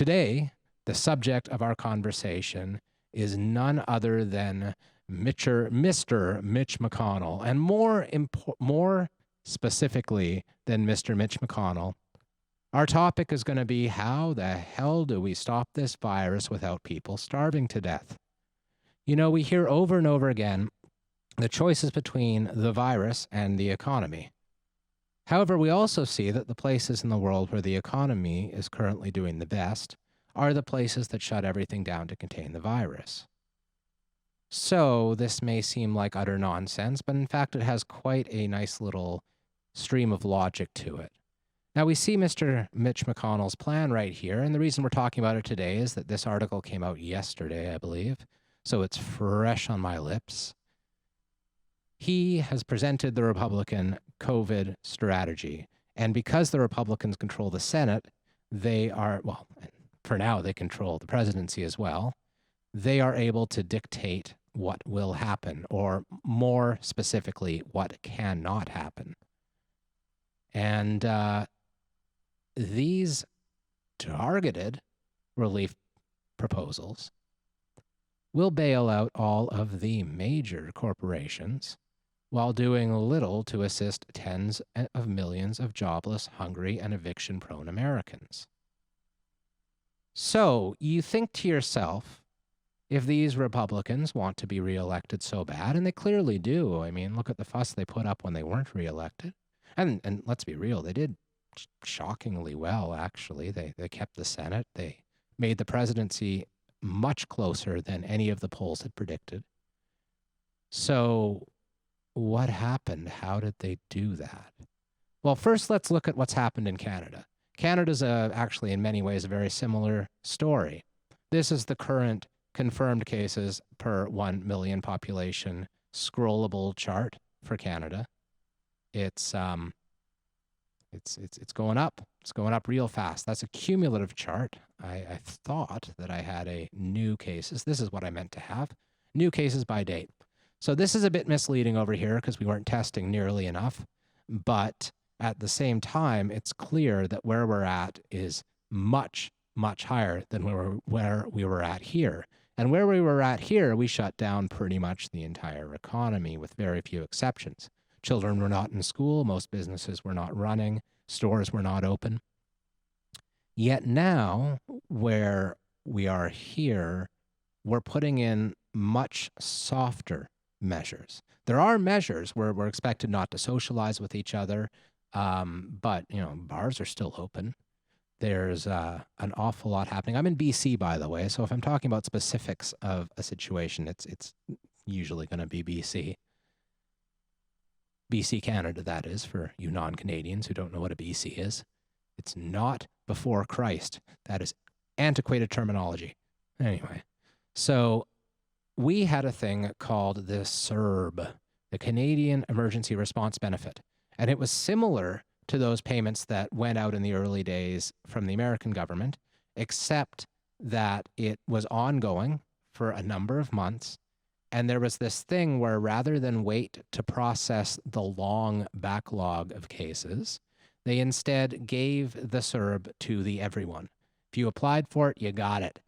Today, the subject of our conversation is none other than Mr. Mitch McConnell, and more specifically than Mr. Mitch McConnell. Our topic is going to be, how the hell do we stop this virus without people starving to death? You know, we hear over and over again the choices between the virus and the economy. However, we also see that the places in the world where the economy is currently doing the best are the places that shut everything down to contain the virus. So this may seem like utter nonsense, but in fact it has quite a nice little stream of logic to it. Now we see Mr. Mitch McConnell's plan right here, and the reason we're talking about it today is that this article came out yesterday, I believe, so it's fresh on my lips. He has presented the Republican COVID strategy, and because the Republicans control the Senate, they are, well, for now they control the presidency as well, they are able to dictate what will happen, or more specifically, what cannot happen. And these targeted relief proposals will bail out all of the major corporations while doing little to assist tens of millions of jobless, hungry, and eviction-prone Americans. So you think to yourself, if these Republicans want to be reelected so bad, and they clearly do, I mean, look at the fuss they put up when they weren't reelected. And let's be real, they did shockingly well, actually. They kept the Senate. They made the presidency much closer than any of the polls had predicted. So what happened? How did they do that? Well, first, let's look at what's happened in Canada. Canada's actually, in many ways, a very similar story. This is the current confirmed cases per 1 million population scrollable chart for Canada. It's going up. It's going up real fast. That's a cumulative chart. I thought that I had a new cases. This is what I meant to have. New cases by date. So this is a bit misleading over here because we weren't testing nearly enough. But at the same time, it's clear that where we're at is much, much higher than where we were at here. And where we were at here, we shut down pretty much the entire economy with very few exceptions. Children were not in school. Most businesses were not running. Stores were not open. Yet now, where we are here, we're putting in much softer measures. There are measures where we're expected not to socialize with each other, but, you know, bars are still open. There's an awful lot happening. I'm in BC, by the way, so if I'm talking about specifics of a situation, it's usually going to be BC. BC Canada, that is, for you non-Canadians who don't know what a BC is. It's not before Christ. That is antiquated terminology. Anyway, so we had a thing called the CERB, the Canadian Emergency Response Benefit, and it was similar to those payments that went out in the early days from the American government, except that it was ongoing for a number of months. And there was this thing where rather than wait to process the long backlog of cases, they instead gave the CERB to the everyone. If you applied for it, you got it.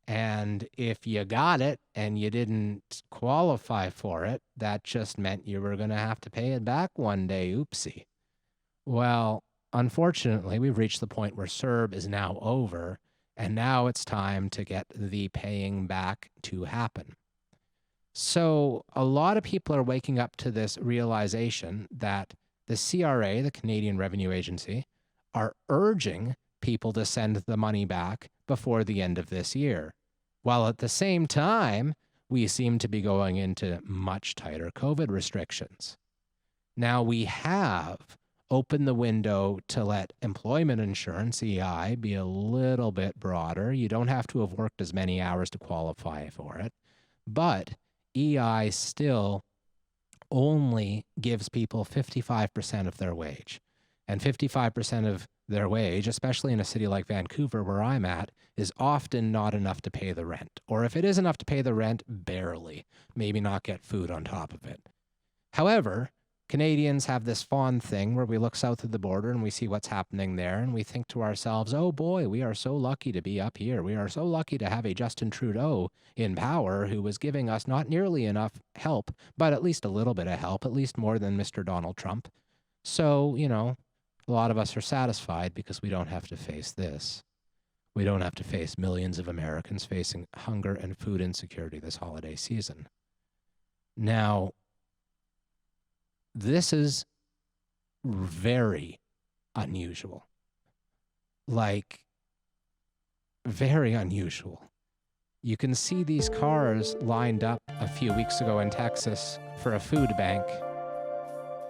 And if you got it and you didn't qualify for it, that just meant you were going to have to pay it back one day. Oopsie. Well, unfortunately, we've reached the point where CERB is now over, and now it's time to get the paying back to happen. So a lot of people are waking up to this realization that the CRA, the Canadian Revenue Agency, are urging people to send the money back before the end of this year, while at the same time, we seem to be going into much tighter COVID restrictions. Now, we have opened the window to let employment insurance, EI, be a little bit broader. You don't have to have worked as many hours to qualify for it, but EI still only gives people 55% of their wage. And 55% of their wage, especially in a city like Vancouver, where I'm at, is often not enough to pay the rent. Or if it is enough to pay the rent, barely. Maybe not get food on top of it. However, Canadians have this fond thing where we look south of the border and we see what's happening there, and we think to ourselves, oh boy, we are so lucky to be up here. We are so lucky to have a Justin Trudeau in power who was giving us not nearly enough help, but at least a little bit of help, at least more than Mr. Donald Trump. So, you know, a lot of us are satisfied because we don't have to face this. We don't have to face millions of Americans facing hunger and food insecurity this holiday season. Now, this is very unusual. Like, very unusual. You can see these cars lined up a few weeks ago in Texas for a food bank.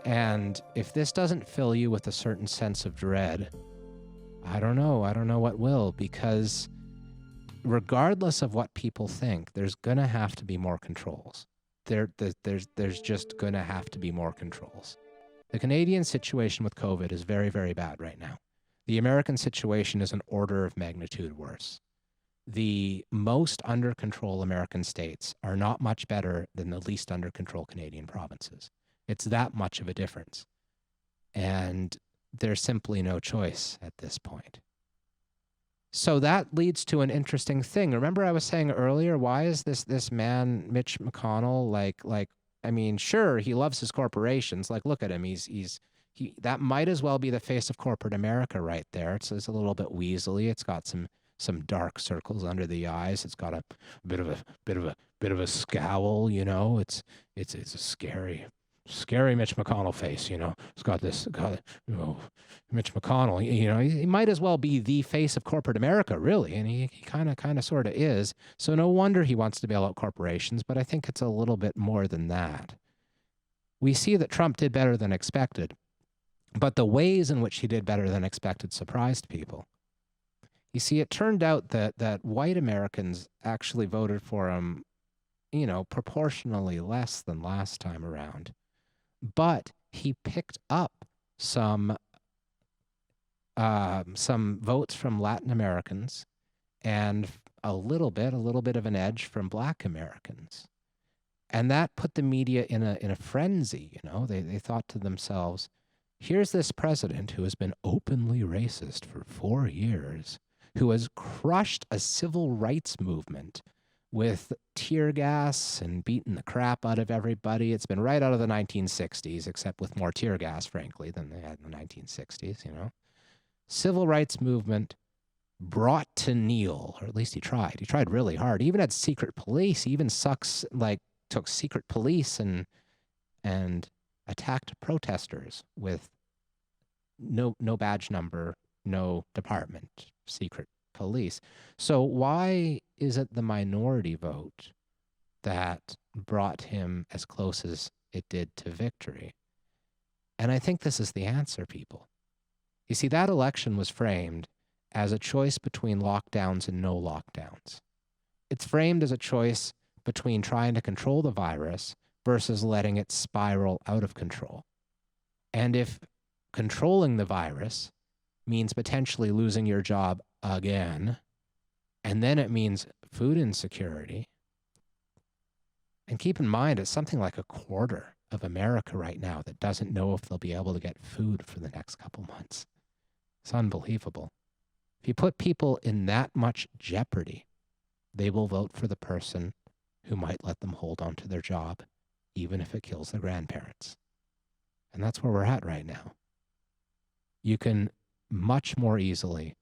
And if this doesn't fill you with a certain sense of dread, I don't know what will, because regardless of what people think, there's going to have to be more controls. There's just going to have to be more controls. The Canadian situation with COVID is very, very bad right now. The American situation is an order of magnitude worse. The most under control American states are not much better than the least under control Canadian provinces. It's that much of a difference. And there's simply no choice at this point. So that leads to an interesting thing. Remember I was saying earlier, why is this man, Mitch McConnell, like, I mean, sure, he loves his corporations. Like, look at him. That might as well be the face of corporate America right there. It's a little bit weaselly. It's got some dark circles under the eyes. It's got a bit of a scowl, you know. It's a scary Mitch McConnell face, you know. It's got Mitch McConnell, you know, he might as well be the face of corporate America, really. And he kind of sort of is. So no wonder he wants to bail out corporations, but I think it's a little bit more than that. We see that Trump did better than expected, but the ways in which he did better than expected surprised people. You see, it turned out that white Americans actually voted for him, you know, proportionally less than last time around. But he picked up some votes from Latin Americans and a little bit of an edge from Black Americans. And that put the media in a frenzy, you know. They thought to themselves, here's this president who has been openly racist for 4 years, who has crushed a civil rights movement with tear gas and beating the crap out of everybody. It's been right out of the 1960s, except with more tear gas, frankly, than they had in the 1960s, you know. Civil rights movement brought to kneel, or at least he tried. He tried really hard. He even had secret police. He even took secret police and attacked protesters with no badge number, no department, secret police. So why is it the minority vote that brought him as close as it did to victory? And I think this is the answer, people. You see, that election was framed as a choice between lockdowns and no lockdowns. It's framed as a choice between trying to control the virus versus letting it spiral out of control. And if controlling the virus means potentially losing your job again, and then it means food insecurity. And keep in mind, it's something like a quarter of America right now that doesn't know if they'll be able to get food for the next couple months. It's unbelievable. If you put people in that much jeopardy, they will vote for the person who might let them hold on to their job, even if it kills their grandparents. And that's where we're at right now. You can much more easily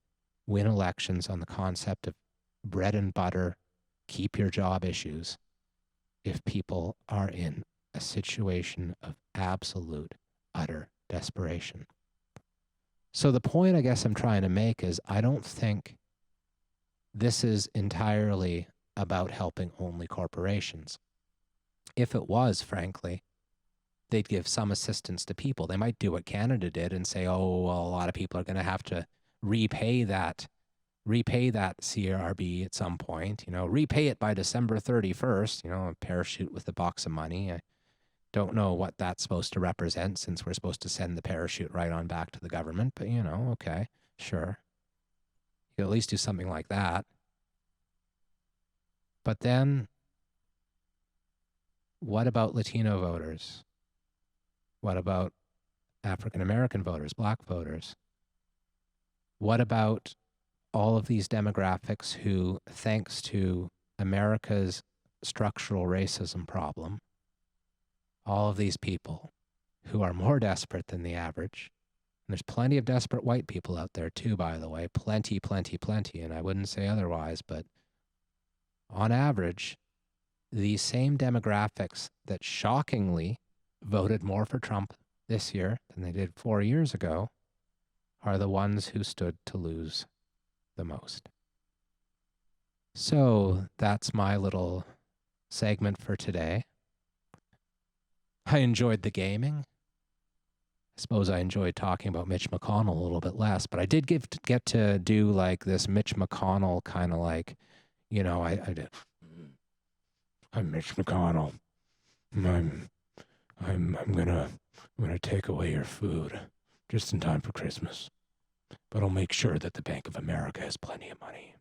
win elections on the concept of bread and butter, keep your job issues, if people are in a situation of absolute, utter desperation. So the point I guess I'm trying to make is I don't think this is entirely about helping only corporations. If it was, frankly, they'd give some assistance to people. They might do what Canada did and say, oh, well, a lot of people are going to have to repay that CRB at some point, you know, repay it by December 31st, you know, a parachute with a box of money. I don't know what that's supposed to represent, since we're supposed to send the parachute right on back to the government, but you know, okay, sure. You could at least do something like that. But then, what about Latino voters? What about African American voters, black voters? What about all of these demographics who, thanks to America's structural racism problem, all of these people who are more desperate than the average, and there's plenty of desperate white people out there too, by the way, plenty, and I wouldn't say otherwise, but on average, these same demographics that shockingly voted more for Trump this year than they did 4 years ago are the ones who stood to lose the most. So that's my little segment for today. I enjoyed the gaming. I suppose I enjoyed talking about Mitch McConnell a little bit less, but I did get to do like this Mitch McConnell kind of like, you know, I did. I'm Mitch McConnell. I'm gonna take away your food just in time for Christmas, but I'll make sure that the Bank of America has plenty of money.